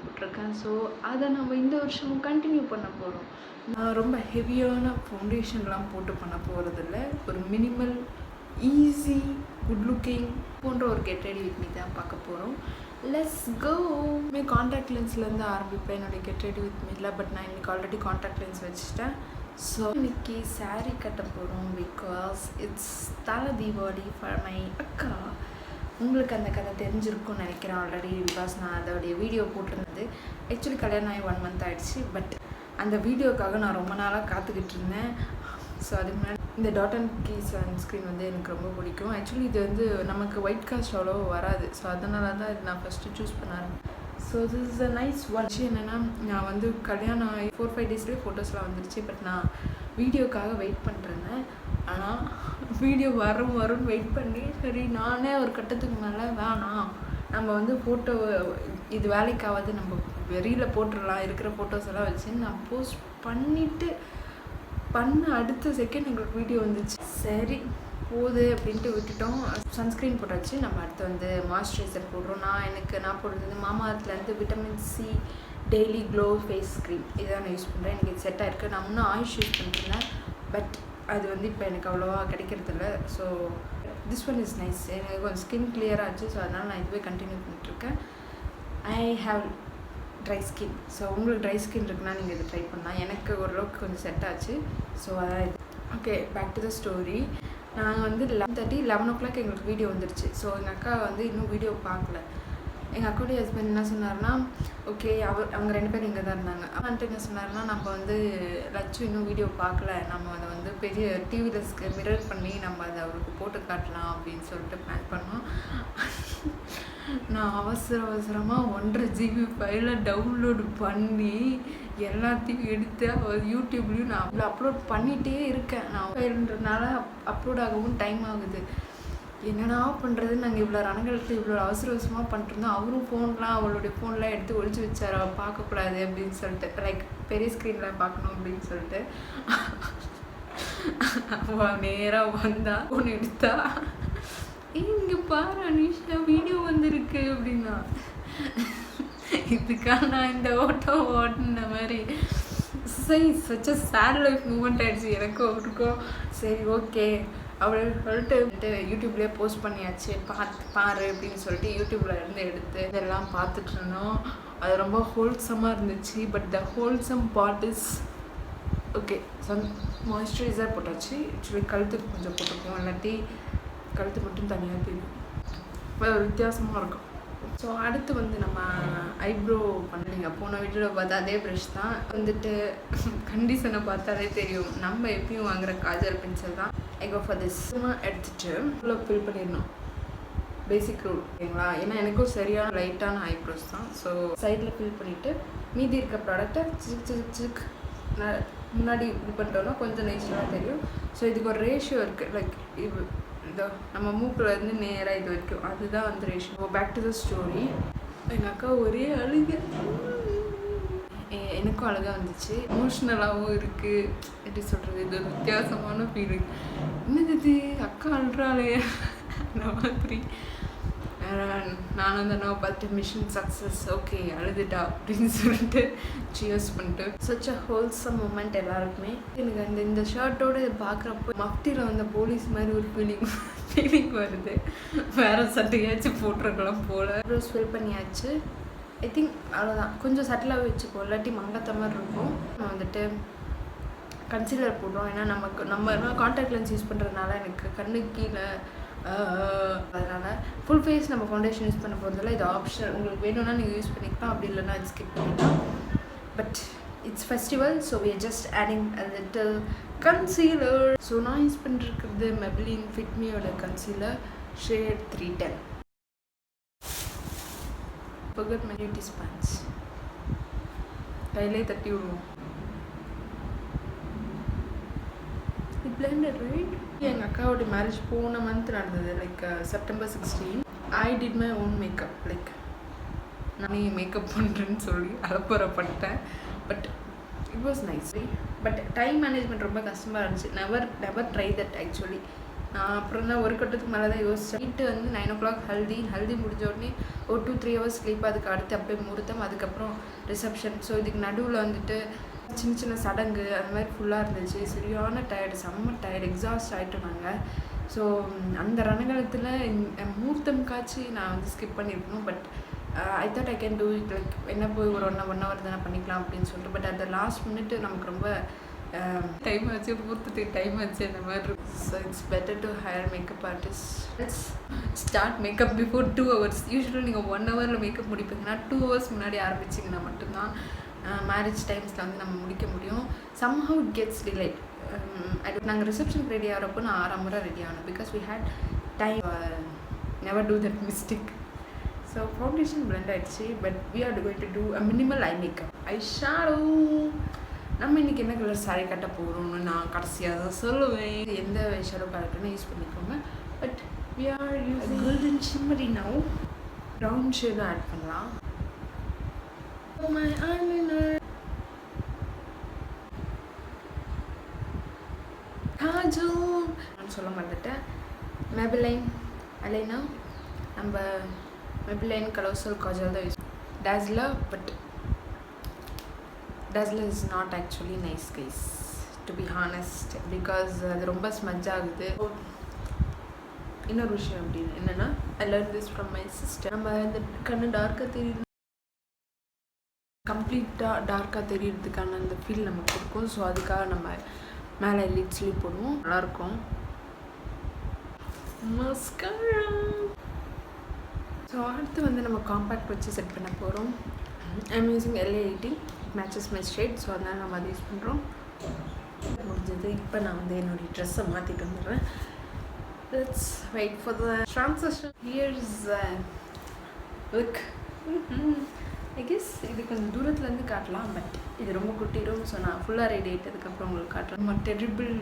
போட்டிருக்கேன். ஸோ அதை நம்ம இந்த வருஷமும் கண்டினியூ பண்ண போகிறோம். நான் ரொம்ப ஹெவியான ஃபவுண்டேஷன்லாம் போட்டு பண்ண போகிறதில்ல. ஒரு மினிமல் ஈஸி குட் லுக்கிங் போன்ற ஒரு கெட் ரெடி வித் மீ தான் பார்க்க போகிறோம். Let's go. காண்டாக்ட் லென்ஸ்லேருந்து ஆரம்பிப்பேன் என்னுடைய கெட் ரெடி வித் மீல. பட் நான் இன்றைக்கி ஆல்ரெடி காண்டாக்ட் லென்ஸ் வச்சுட்டேன். ஸோ இன்றைக்கி சாரீ கட்ட போகிறோம் பிகாஸ் இட்ஸ் தலை தீபாவளி ஃபார் மை அக்கா. உங்களுக்கு அந்த கதை தெரிஞ்சிருக்கும்னு நினைக்கிறேன் ஆல்ரெடி, பிகாஸ் நான் அதோடைய வீடியோ போட்டிருந்தது. ஆக்சுவலி கல்யாணம் ஆகி 1 month ஆகிடுச்சு. பட் அந்த வீடியோக்காக நான் ரொம்ப நாளாக காத்துக்கிட்டு இருந்தேன். ஸோ அதுக்கு முன்னாடி இந்த டாட் அண்ட் கீ சன்ஸ்க்ரீன் வந்து எனக்கு ரொம்ப பிடிக்கும். ஆக்சுவலி இது வந்து நமக்கு ஒயிட் காஸ்ட் அவ்வளோ வராது. ஸோ அதனால தான் இது நான் ஃபஸ்ட்டு சூஸ் பண்ணேன். So this is a nice one. விஷயம் என்னென்னா, நான் வந்து கல்யாணம் 4-5 டேஸ்லேயே ஃபோட்டோஸ்லாம் வந்துருச்சு. பட் நான் வீடியோக்காக வெயிட் பண்ணிருந்தேன். ஆனால் வீடியோ வரும்னு வெயிட் பண்ணி சரி நானே ஒரு கட்டத்துக்கு மேலே வேணாம், நம்ம வந்து ஃபோட்டோ இது வேலைக்காவது நம்ம வெளியில் போட்டுடலாம் இருக்கிற ஃபோட்டோஸ் எல்லாம் வச்சு நான் போஸ்ட் பண்ணிவிட்டு அடுத்த செகண்ட் எங்களுக்கு வீடியோ வந்துச்சு. சரி போகுது அப்படின்ட்டு விட்டுட்டோம். சன்ஸ்க்ரீன் போட்டாச்சு. நம்ம அடுத்து வந்து மாய்ஸ்சரைசர் போடுறோம். நான் போடுறது மாமார்த்லேருந்து vitamin C daily glow face cream. இதான் நான் யூஸ் பண்ணுறேன். எனக்கு இது செட் ஆகிருக்கு. நான் இன்னும் ஆயுஷ் யூஸ் பண்ணிருந்தேன். பட் அது வந்து இப்போ எனக்கு அவ்வளோவா கிடைக்கிறதில்ல. So this one is nice. எனக்கு கொஞ்சம் ஸ்கின் கிளியர் ஆச்சு. ஸோ அதனால் நான் இதுவே கண்டினியூ பண்ணிட்டுருக்கேன். I have dry skin. So உங்களுக்கு ட்ரை ஸ்கின் இருக்குன்னா நீங்கள் இது ட்ரை பண்ணலாம். எனக்கு ஓரளவுக்கு கொஞ்சம் செட் ஆச்சு. ஸோ அதான் இது. Okay, back to the story. நாங்கள் வந்து 11 o'clock எங்களுக்கு வீடியோ வந்துடுச்சு. ஸோ எங்கள் அக்கா வந்து இன்னும் வீடியோ பார்க்கல. எங்கள் அக்காவுடைய ஹஸ்பண்ட் என்ன சொன்னார்னா, ஓகே அவங்க 2 பேரும் இங்கே தான் இருந்தாங்க. அவன்ட்டு என்ன சொன்னார்னா, நம்ம வந்து லட்சம் இன்னும் வீடியோ பார்க்கல, நம்ம அதை வந்து பெரிய டிவியில் மிரர் பண்ணி நம்ம அதை அவருக்கு போட்டு காட்டலாம் அப்படின்னு சொல்லிட்டு பிளான் பண்ணோம். நான் அவசரமாக 1.5 GB ஃபைலை டவுன்லோடு பண்ணி எல்லாத்தையும் எடுத்து யூடியூப்லேயும் நான் அவ்வளோ அப்லோட் பண்ணிகிட்டே இருக்கேன். நான் ஃபைல்ன்றதுனால அப்லோட் ஆகவும் டைம் ஆகுது. என்னடா பண்ணுறது, நாங்கள் இவ்வளோ ரணங்களுக்கு இவ்வளோ அவசரமாக பண்ணிட்டுருந்தோம். அவரும் அவளுடைய ஃபோன்லாம் எடுத்து ஒழிச்சு வச்சார், அவள் பார்க்கக்கூடாது அப்படின்னு சொல்லிட்டு, லைக் பெரிய ஸ்க்ரீனில் பார்க்கணும் அப்படின்னு சொல்லிட்டு. அவள் நேராக வந்தா ஃபோன் எடுத்தா, இங்கே பாரு அனிஷா வீடியோ வந்திருக்கு அப்படின்னா, இதுக்காக நான் இந்த ஓட்டின மாதிரி such a sad life moment ஆகிடுச்சு எனக்கும் அவருக்கும். சரி ஓகே அப்படின்னு சொல்லிட்டு யூடியூப்லேயே போஸ்ட் பண்ணியாச்சு, பாரு அப்படின்னு சொல்லிட்டு யூடியூப்ல இருந்து எடுத்து இதெல்லாம் பார்த்துட்டு இருந்தோம். அது ரொம்ப ஹோல்சமாக இருந்துச்சு. But the wholesome part is okay. Moisturiser போட்டாச்சு. ஆக்சுவலி கழுத்துக்கு கொஞ்சம் போட்டிருக்கோம், இல்லாட்டி கழுத்து மட்டும் தனியாக தெரியும், ஒரு வித்தியாசமாக இருக்கும். ஸோ அடுத்து வந்து நம்ம ஐப்ரோ பண்ணலைங்க. போன வீடியோவில் பார்த்தா அதே ப்ரஷ் தான். வந்துட்டு கண்டிஷனை பார்த்தாலே தெரியும், நம்ம எப்பயும் வாங்குகிற காஜல் பென்சில் தான். ஐகோ ஃபார் திஸ் எடுத்துட்டு உள்ள ஃபில் பண்ணிடணும். பேசிக் ரூல் ஓகேங்களா. ஏன்னா எனக்கும் சரியான லைட்டான ஐப்ரோஸ் தான். ஸோ சைடில் ஃபில் பண்ணிவிட்டு மீதி இருக்க ப்ராடக்டை சிக் முன்னாடி இது பண்ணிட்டோன்னா கொஞ்சம் நேச்சுரலாக தெரியும். ஸோ இதுக்கு ஒரு ரேஷியோ இருக்குது. லைக் இந்த நம்ம மூக்கில் இருந்து நேராக இது வரைக்கும், அதுதான் வந்து ratio. Back to the story. எங்கள் அக்கா ஒரே அழுக, எனக்கும் அழகாக வந்துச்சு. எமோஷ்னலாகவும் இருக்குது. எப்படி சொல்கிறது, இது ஒரு வித்தியாசமான ஃபீலிங். என்னது இது அக்கா அழுறாளே அந்த மாதிரி. நானும் அந்த நான் பார்த்து மிஷன் சக்ஸஸ், ஓகே அழுதுட்டா அப்படின்னு சொல்லிட்டு சியர்ஸ் பண்ணிட்டு சச் அ ஹோல்சம் மூமெண்ட் எல்லாருக்குமே. எனக்கு இந்த ஷர்ட்டோடு பார்க்குறப்போ மஃப்டியில் வந்த போலீஸ் மாதிரி ஒரு ஃபீலிங் வருது. வேறு சட்டையாச்சும் போட்டிருக்கலாம் போல். ரோஸ் ஃபில் பண்ணியாச்சு. ஐ திங்க் அவ்வளோதான். கொஞ்சம் சட்டிலாகவே வச்சுப்போம், இல்லாட்டி மங்கத்த மாதிரி இருக்கும். நான் வந்துட்டு கன்சீலர் போடுறோம். ஏன்னா நம்ம கான்டாக்ட் லென்ஸ் யூஸ் பண்ணுறதுனால எனக்கு கண்ணுக்கு கீழே அதனால் ஃபுல் ஃபேஸ் நம்ம ஃபவுண்டேஷன் யூஸ் பண்ண போகிறதில்ல. இது ஆப்ஷனல். உங்களுக்கு வேணும்னா நீங்கள் யூஸ் பண்ணிக்கலாம், அப்படி இல்லைன்னா இது ஸ்கிப் பண்ணிக்கலாம். But it's festival, so we are just adding a little concealer. So நான் யூஸ் பண்ணிருக்கிறது Maybelline Fit Me-யோட concealer shade 310. forget my beauty sponge. கையிலே தட்டி விடுவோம். It blended, right? எங்கள் அக்காவோட மேரேஜ் போன மந்த் நடந்தது, like September 16. I did my own makeup. Like நானே மேக்கப் பண்ணுறேன்னு சொல்லி அலப்புறப்பட்டேன். But it was nice. But time management ரொம்ப கஷ்டமாக இருந்துச்சு. Never try that actually. நான் அப்புறம் தான் ஒரு கட்டத்துக்கு மேலே தான் யோசித்தேன். நைட்டு வந்து 9 o'clock ஹல்தி முடிஞ்ச உடனே ஒரு 2-3 hours ஸ்லீப். அதுக்கு அடுத்து அப்படியே முகூர்த்தம், அதுக்கப்புறம் ரிசப்ஷன். ஸோ இதுக்கு நடுவில் வந்துட்டு சின்ன சின்ன சடங்கு அந்த மாதிரி ஃபுல்லாக இருந்துச்சு. சரியான டயர்டு, செம்ம டயர்டு, எக்ஸாஸ்ட் ஆகிட்டோம் நாங்கள். ஸோ அந்த ரணகாலத்தில் முகூர்த்தம் காட்சி நான் வந்து ஸ்கிப் பண்ணியிருக்கணும். But I thought I can do it, like என்ன போய் ஒரு 1 hour தானே பண்ணிக்கலாம் அப்படின்னு சொல்லிட்டு. பட் அந்த லாஸ்ட் மினிட் நமக்கு ரொம்ப டைம் ஆச்சு, முகூர்த்தத்துக்கு டைம் ஆச்சு அந்த மாதிரி இருக்கும். So it's better to higher makeup artist. Let's start makeup before 2 hours. யூஸ்வலாக நீங்கள் 1 hourல மேக்கப் முடிப்பீங்கன்னா 2 hours முன்னாடி ஆரம்பிச்சிங்கன்னா மட்டும்தான் மேரேஜ் டைம்ஸில் வந்து நம்ம முடிக்க முடியும். somehow it gets delayed. நாங்கள் ரிசப்ஷனுக்கு ரெடி ஆகிறப்போ நான் 6 முறை ரெடி ஆனேன். Because we had time, never do that mistake. So foundation blend ஆகிடுச்சு. But we are going to do a minimal eye makeup. eyeshadow. நம்ம இன்றைக்கி என்ன கலர் சாரீ கட்ட போகிறோம்னு நான் கடைசியாக தான் சொல்லுவேன். எந்த ஷேடோ பேலட்னு யூஸ் பண்ணிக்கோங்க. But we are using golden shimmery now. Brown ஷேடும் ஆட் பண்ணலாம். my eyeliner. காஜல் நான் சொல்ல மாட்டேன். Maybelline eyeliner. நம்ம Maybelline colossal காஜல் தான் use. Dazzler, but Dazzler is not actually nice guys, to be honest, because அது ரொம்ப ஸ்மஜ் ஆகுது. இன்னொரு விஷயம் அப்படின்னு என்னென்னா, I learned this from my sister. நம்ம இந்த கண்ணு டார்க்காக தெரியுது, கம்ப்ளீட்டாக டார்க்காக தெரியறதுக்கான அந்த ஃபீல் நமக்கு கொடுக்கும். ஸோ அதுக்காக நம்ம மேலே லிட்ஸ்லேயும் போடுவோம், நல்லாயிருக்கும். மஸ்காரா. ஸோ அடுத்து வந்து நம்ம காம்பேக்ட் வச்சு செட் பண்ண போகிறோம். I'm using LA18, matches my shade. So அதனால் நம்ம அதை யூஸ் பண்ணுறோம். முடிஞ்சது. இப்போ நான் வந்து என்னுடைய ட்ரெஸ்ஸை மாற்றிட்டு வந்துடுறேன். Let's wait for the transition. Here's look. I guess இது கொஞ்சம் தூரத்துலேருந்து காட்டலாம், பட் இது ரொம்ப குட்டிடும். ஸோ நான் ஃபுல்லாக ரெடி ஆகிட்டதுக்கப்புறம் உங்களுக்கு காட்டுறேன். நம்ம டெரிபிள்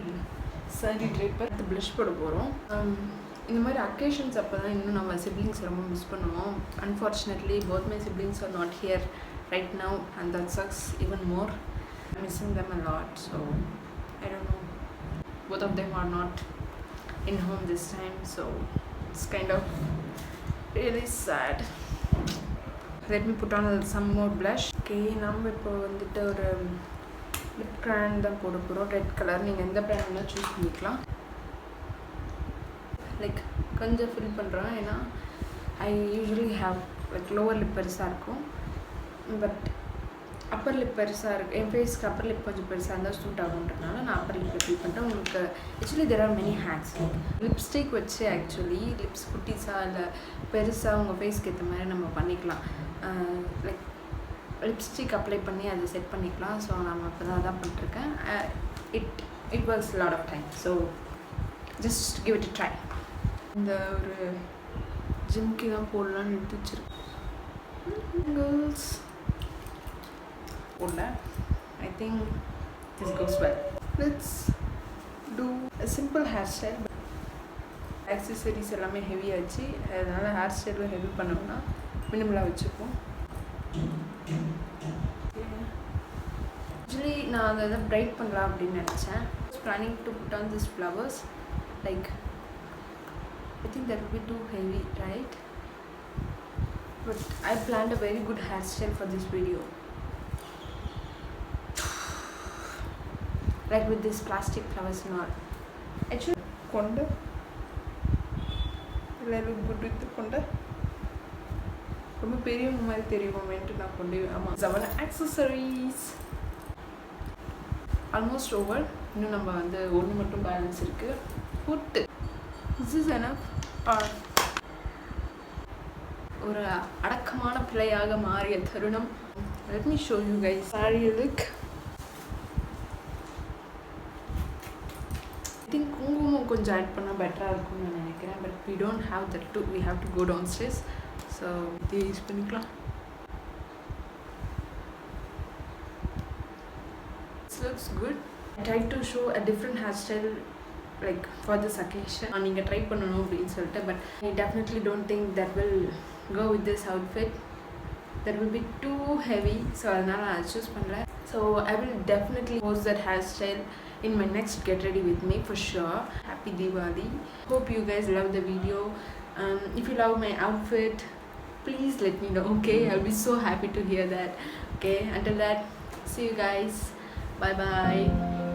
சாரி ட்ரேப்பர் அது ப்ளஷ் போட போகிறோம். இந்த மாதிரி அக்கேஷன்ஸ் அப்போ தான் இன்னும் நம்ம சிப்ளிங்ஸ் ரொம்ப மிஸ் பண்ணுவோம். Unfortunately both my siblings are not here right now, and that sucks even more. I'm missing them a lot, so I don't know, both of them are not in home this time, so it's kind of really sad. Let me put on some more blush. Okay, நம்ம இப்போ வந்துட்டு ஒரு lip grand தான் போட போகிறோம். Red colour. நீங்கள் எந்த brand வேணால் சூஸ் பண்ணிக்கலாம். லைக் கொஞ்சம் ஃபில் பண்ணுறோம், ஏன்னா ஐ usually have like lower lip பெருசாக இருக்கும், பட் அப்பர் லிப் பெருசாக இருக்குது. என் ஃபேஸ்க்கு அப்பர் லிப் கொஞ்சம் பெருசாக இருந்தால் சூட் ஆகுன்றதுனால நான் அப்பர் லிப்பில் ஃபில் பண்ணுறேன். உங்களுக்கு actually there are many hacks. Like lipstick வச்சு ஆக்சுவலி லிப்ஸ் குட்டிஸாக இல்லை பெருசாக உங்கள் ஃபேஸ்க்கு ஏற்ற மாதிரி நம்ம பண்ணிக்கலாம். லைக் லிப்ஸ்டிக் அப்ளை பண்ணி அதை செட் பண்ணிக்கலாம். ஸோ நம்ம இப்போ தான் அதான் பண்ணிட்டுருக்கேன். It was lot of time. So just give it try. இந்த ஒரு ஜிம்க்கு தான் போடலான்னு எடுத்து வச்சுருக்கேன். கேர்ள்ஸ் போடல. I think this goes well. Let's do a simple hairstyle. Accessories எல்லாமே ஹெவி ஆச்சு, அதனால் ஹேர் ஸ்டைலும் ஹெவி பண்ணோம்னா மினிமலாக வச்சுப்போம். ஆக்சுவலி நான் அதை பிரைட் பண்ணலாம் அப்படின்னு நினச்சேன். Planning to put on this flowers. Like I think that will be too heavy, right? But I planned a very good hairstyle for this video. Like with this plastic flowers and all. Actually, konda. Will I look good with the konda? ரொம்ப பெரியவங்க மாதிரி தெரியுமேன்ட்டு நான் கொண்டு ஆமாம். accessories almost over. இன்னும் நம்ம வந்து ஒன்று மட்டும் பேலன்ஸ் இருக்குது. புட்டு. This is enough. ஒரு அடக்கமான பிள்ளையாக மாறிய தருணம். Let me show you guys saree look. I think குங்குமம் கொஞ்சம் ஆட் பண்ணால் பெட்டராக இருக்கும்னு நான் நினைக்கிறேன். But we don't have that too. We have to go downstairs. So இதை யூஸ் பண்ணிக்கலாம். This looks good. I tried to show a different hairstyle like for this occasion. நீங்க ட்ரை பண்ணணும் அப்படின்னு சொல்லிட்டு, but I definitely don't think that will go with this outfit. that will be too heavy, so I choose panla. So I will definitely post that hairstyle in my next get ready with me for sure. Happy Diwali. Hope you guys love the video. If you love my outfit, please let me know, okay? I'll be so happy to hear that. Okay, until that, see you guys. Bye bye.